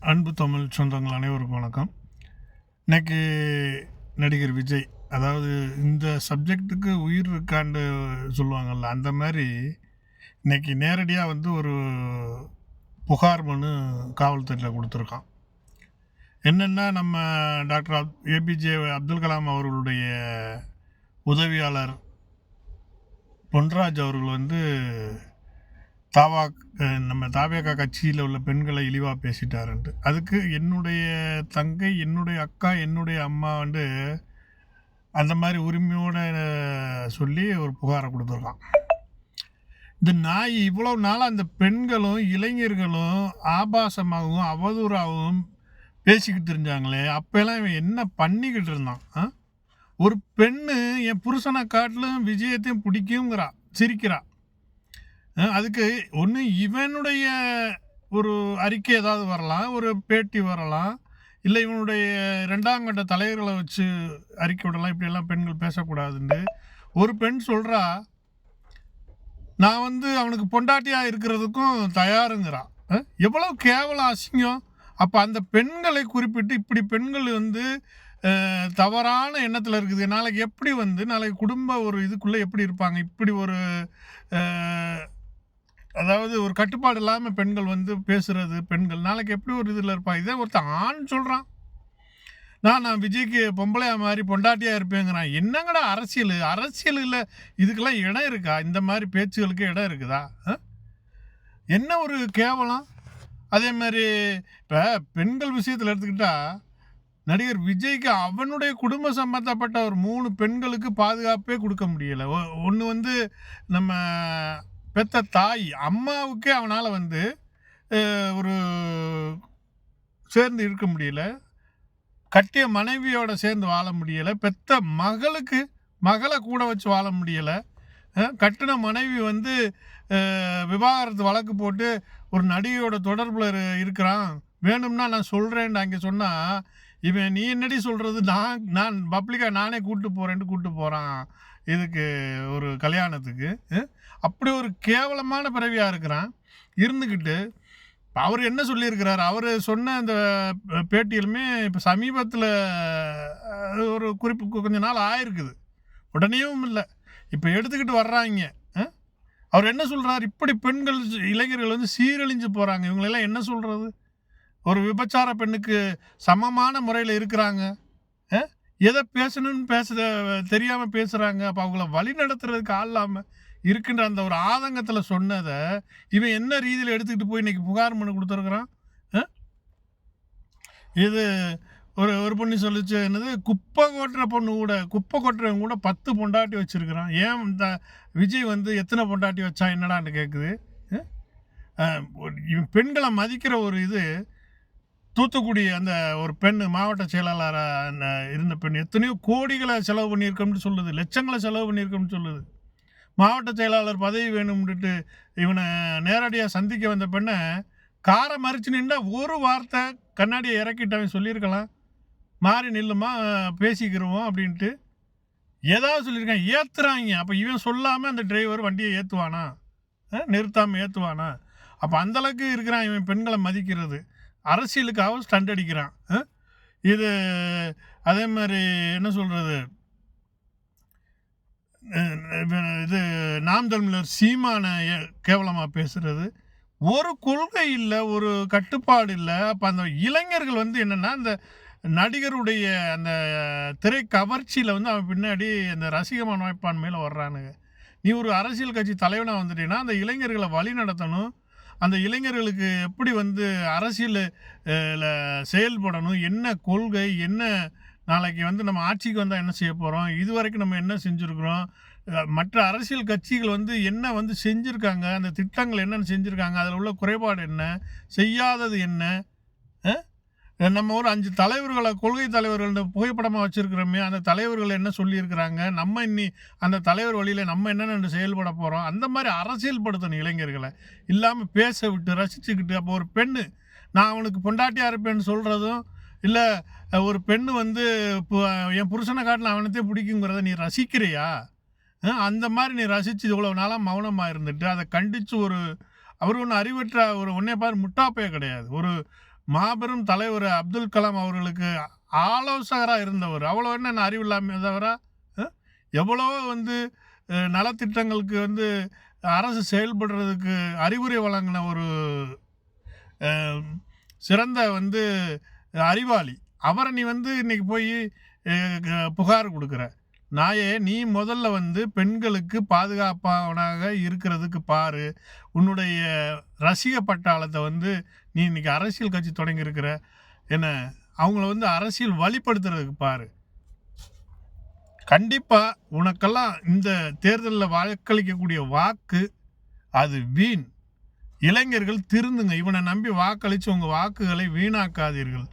அன்பு தமிழ் சொந்தங்கள் அனைவருக்கும் வணக்கம். இன்னைக்கு நடிகர் விஜய், அதாவது இந்த சப்ஜெக்ட்டுக்கு உயிர் இருக்கான்னு சொல்லுவாங்கள்ல, அந்த மாதிரி இன்னைக்கு நேரடியாக ஒரு புகார் மனு காவல்துறையில் கொடுத்துருக்கான். என்னென்னா, நம்ம டாக்டர் ஏபிஜே அப்துல் கலாம் அவர்களுடைய உதவியாளர் பொன்ராஜ் அவர்கள் தாவா நம்ம தாவேகா கட்சியில் உள்ள பெண்களை இழிவாக பேசிட்டாருன்ட்டு, அதுக்கு என்னுடைய தங்கை, என்னுடைய அக்கா, என்னுடைய அம்மா அந்த மாதிரி உரிமையோடு சொல்லி ஒரு புகாரை கொடுத்துருக்கான். இந்த நாய் இவ்வளோ நாளாக அந்த பெண்களும் இளைஞர்களும் ஆபாசமாகவும் அவதூறாகவும் பேசிக்கிட்டு இருந்தாங்களே, அப்போல்லாம் இவன் என்ன பண்ணிக்கிட்டு இருந்தான்? ஒரு பெண்ணு என் புருஷனை காட்டிலும் விஜயத்தையும் பிடிக்குங்கிறா, சிரிக்கிறா. அதுக்கு ஒன்று இவனுடைய ஒரு அறிக்கை ஏதாவது வரலாம், ஒரு பேட்டி வரலாம், இல்லை இவனுடைய ரெண்டாம் கட்ட தலைவர்களை வச்சு அறிக்கை விடலாம். இப்படியெல்லாம் பெண்கள் பேசக்கூடாதுன்னு ஒரு பெண் சொல்கிறா, நான் அவனுக்கு பொண்டாட்டியாக இருக்கிறதுக்கும் தயாருங்கிறான். எவ்வளோ கேவலம், அசிங்கம். அப்போ அந்த பெண்களை குறிப்பிட்டு இப்படி பெண்கள் தவறான எண்ணத்தில் இருக்குது. நாளைக்கு எப்படி நாளைக்கு குடும்ப ஒரு இதுக்குள்ளே எப்படி இருப்பாங்க? இப்படி ஒரு அதாவது ஒரு கட்டுப்பாடு இல்லாமல் பெண்கள் பேசுகிறது, பெண்கள் நாளைக்கு எப்படி ஒரு இதில் இருப்பாங்க? இதே ஒருத்தன் ஆண் சொல்கிறான், நான் விஜய்க்கு பொம்பளையாக மாதிரி பொண்டாட்டியாக இருப்பேங்கிறான். என்னங்கடா அரசியல் இல்லை, இதுக்கெல்லாம் இடம் இருக்கா? இந்த மாதிரி பேச்சுகளுக்கு இடம் இருக்குதா? என்ன ஒரு கேவலம். அதே மாதிரி இப்போ பெண்கள் விஷயத்தில் எடுத்துக்கிட்டால், நடிகர் விஜய்க்கு அவனுடைய குடும்ப சம்பந்தப்பட்ட ஒரு 3 பெண்களுக்கு பாதுகாப்பே கொடுக்க முடியலை. ஒன்று நம்ம பெத்த தாய் அம்மாவுக்கே அவனால் ஒரு சேர்ந்து இருக்க முடியல, கட்டிய மனைவியோட சேர்ந்து வாழ முடியலை, பெத்த மகளை கூட வச்சு வாழ முடியலை, கட்டின மனைவி விவாகரத்து வழக்கு போட்டு ஒரு நடிகையோட தொடர்பில் இருக்கிறான், வேணும்னா நான் சொல்கிறேன்னு அங்கே சொன்னால், இவன் நீ என்னடி சொல்கிறது, நான் பப்ளிக்காக நானே கூப்பிட்டு போகிறான் இதுக்கு ஒரு கல்யாணத்துக்கு. அப்படி ஒரு கேவலமான பிறவியாக இருக்கிறான். இருந்துக்கிட்டு அவர் என்ன சொல்லியிருக்கிறார், அவர் சொன்ன அந்த பேட்டியிலுமே இப்போ சமீபத்தில் ஒரு குறிப்பு கொஞ்ச நாள் ஆயிருக்குது, உடனேயும் இல்லை, இப்போ எடுத்துக்கிட்டு வர்றாங்க. அவர் என்ன சொல்கிறார், இப்படி பெண்கள் இளைஞர்கள் சீரழிஞ்சு போகிறாங்க, இவங்களெல்லாம் என்ன சொல்கிறது? ஒரு விபச்சார பெண்ணுக்கு சமமான முறையில் இருக்கிறாங்க, எதை பேசணும்னு தெரியாமல் பேசுகிறாங்க. அப்போ அவங்கள வழி நடத்துறதுக்கு ஆள் இல்லாமல் இருக்கின்ற அந்த ஒரு ஆதங்கத்தில் சொன்னதை இவன் என்ன ரீதியில் எடுத்துக்கிட்டு போய் இன்றைக்கி புகார் மனு கொடுத்துருக்குறான். இது ஒரு பொண்ணு சொல்லிச்சு, என்னது குப்பை கொட்டுறவங்க கூட 10 பொண்டாட்டி வச்சுருக்கிறான். ஏன் இந்த விஜய் எத்தனை பொண்டாட்டி வச்சா என்னடான்னு கேட்குது. இவன் பெண்களை மதிக்கிற ஒரு இது. தூத்துக்குடி அந்த ஒரு பெண் மாவட்ட செயலாளராக இருந்த பெண் எத்தனையோ கோடிகளை செலவு பண்ணியிருக்கோம்னு சொல்லுது, லட்சங்களை செலவு பண்ணியிருக்கோம்னு சொல்லுது. மாவட்ட செயலாளர் பதவி வேணும்னுட்டு இவனை நேரடியாக சந்திக்க வந்த பெண்ணை காரை மறித்து நின்றா ஒரு வார்த்தை கண்ணாடியை இறக்கிட்டவன் சொல்லியிருக்கலாம், மாறி நில்லுமா பேசிக்கிறோம் அப்படின்ட்டு ஏதாவது சொல்லியிருக்கான். ஏற்றுறாங்க. அப்போ இவன் சொல்லாமல் அந்த டிரைவர் வண்டியை ஏற்றுவானா, நிறுத்தாமல் ஏற்றுவானா? அப்போ அந்தளவுக்கு இருக்கிறான் இவன் பெண்களை மதிக்கிறது. அரசியலுக்காக ஸ்டண்ட் அடிக்கிறான். இது அதே மாதிரி என்ன சொல்கிறது, இது நாம் தமிழர் சீமான கேவலமாக பேசுகிறது. ஒரு கொள்கை இல்லை, ஒரு கட்டுப்பாடு இல்லை. அப்போ அந்த இளைஞர்கள் என்னென்னா, அந்த நடிகருடைய அந்த திரை கவர்ச்சியில் அவன் பின்னாடி அந்த ரசிக மனப்பான்மையில் வர்றானுங்க. நீ ஒரு அரசியல் கட்சி தலைவனாக வந்துட்டீங்கன்னா அந்த இளைஞர்களை வழி நடத்தணும், அந்த இளைஞர்களுக்கு எப்படி அரசியல் செயல்படணும், என்ன கொள்கை, என்ன நாளைக்கு நம்ம ஆட்சிக்கு வந்தால் என்ன செய்ய போகிறோம், இது வரைக்கும் நம்ம என்ன செஞ்சுருக்குறோம், மற்ற அரசியல் கட்சிகள் என்ன செஞ்சுருக்காங்க, அந்த திட்டங்கள் என்னென்னு செஞ்சுருக்காங்க, அதில் உள்ள குறைபாடு என்ன, செய்யாதது என்ன. நம்ம ஒரு 5 தலைவர்களை கொள்கை தலைவர்கள் புகைப்படமாக வச்சுருக்கிறோமே, அந்த தலைவர்கள் என்ன சொல்லியிருக்கிறாங்க, நம்ம அந்த தலைவர் வழியில் நம்ம என்னென்ன செயல்பட போகிறோம், அந்த மாதிரி அரசியல்படுத்தணும் இளைஞர்களை. இல்லாமல் பேச விட்டு ரசிச்சுக்கிட்டு. அப்போ ஒரு பெண்ணு நான் அவனுக்கு பொண்டாட்டியாக இருப்பேன்னு சொல்கிறதும், இல்லை ஒரு பெண்ணு என் புருஷனை காட்டில் அவனத்தையும் பிடிக்குங்கிறத நீ ரசிக்கிறியா? அந்த மாதிரி நீ ரசித்து இவ்வளோ நாளாக மௌனமாக இருந்துட்டு அதை கண்டித்து அவர் ஒன்றும் அறிவற்ற ஒரு ஒன்னே பாரு முட்டாப்பையே கிடையாது. ஒரு மாபெரும் தலைவர் அப்துல் கலாம் அவர்களுக்கு ஆலோசகராக இருந்தவர். அவ்வளோ என்ன அறிவில்லாமதவரா? எவ்வளோ வந்து நலத்திட்டங்களுக்கு வந்து அரசு செயல்படுறதுக்கு அறிவுரை வழங்கின ஒரு சிறந்த வந்து அறிவாளி. அவரை நீ வந்து இன்னைக்கு போய் புகார் கொடுக்குற. நாயே, நீ முதல்ல வந்து பெண்களுக்கு பாதுகாப்பானதாக இருக்கிறதுக்கு பாரு. உன்னுடைய ரசிக பட்டாளத்தை வந்து நீ இன்னைக்கு அரசியல் கட்சி தொடங்கியிருக்கிற, என்ன அவங்கள வந்து அரசியல் வழிப்படுத்துறதுக்கு பாரு. கண்டிப்பாக உனக்கெல்லாம் இந்த தேர்தலில் வாக்களிக்கக்கூடிய வாக்கு அது வீண். இளைஞர்கள் திருந்துங்க. இவனை நம்பி வாக்களித்து உங்கள் வாக்குகளை வீணாக்காதீர்கள்.